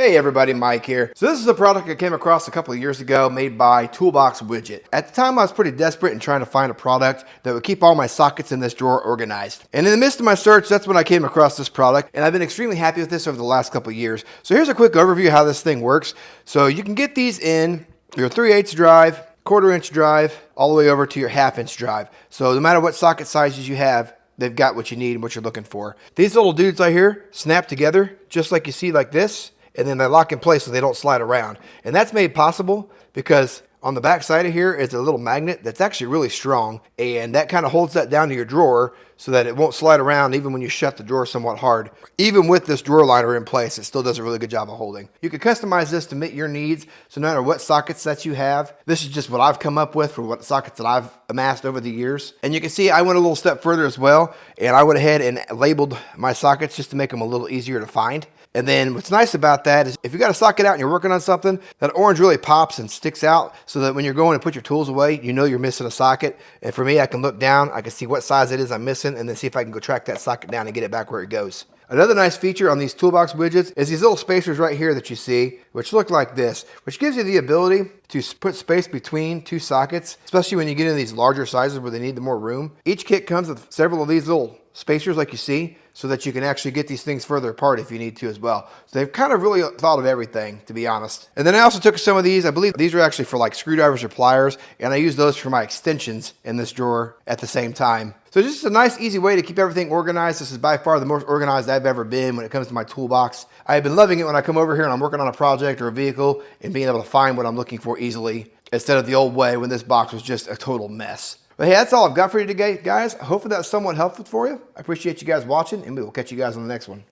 Hey everybody, Mike here. So this is a product I came across a couple of years ago made by Toolbox Widget. At the time I was pretty desperate in trying to find a product that would keep all my sockets in this drawer organized. And in the midst of my search, that's when I came across this product, and I've been extremely happy with this over the last couple of years. So here's a quick overview of how this thing works. So you can get these in your 3/8 drive, 1/4 inch drive, all the way over to your 1/2 inch drive. So no matter what socket sizes you have, they've got what you need and what you're looking for. These little dudes right here snap together just like you see like this, and then they lock in place so they don't slide around. And that's made possible because on the back side of here is a little magnet that's actually really strong, and that kind of holds that down to your drawer so that it won't slide around even when you shut the drawer somewhat hard. Even with this drawer liner in place, it still does a really good job of holding. You can customize this to meet your needs, so no matter what sockets that you have, this is just what I've come up with for what sockets that I've amassed over the years. And you can see I went a little step further as well, and I went ahead and labeled my sockets just to make them a little easier to find. And then what's nice about that is if you got a socket out and you're working on something, that orange really pops and sticks out so that when you're going to put your tools away, you know you're missing a socket. And for me, I can look down, I can see what size it is I'm missing, and then see if I can go track that socket down and get it back where it goes. Another nice feature on these Toolbox widgets is these little spacers right here that you see, which look like this, which gives you the ability to put space between two sockets, especially when you get into these larger sizes where they need the more room. Each kit comes with several of these little spacers like you see, so that you can actually get these things further apart if you need to as well. So they've kind of really thought of everything, to be honest. And then I also took some of these, I believe these are actually for like screwdrivers or pliers, and I use those for my extensions in this drawer at the same time. So just a nice, easy way to keep everything organized. This is by far the most organized I've ever been when it comes to my toolbox. I've been loving it when I come over here and I'm working on a project or a vehicle and being able to find what I'm looking for easily instead of the old way when this box was just a total mess. But hey, that's all I've got for you today, guys. Hopefully that's somewhat helpful for you. I appreciate you guys watching, and we will catch you guys on the next one.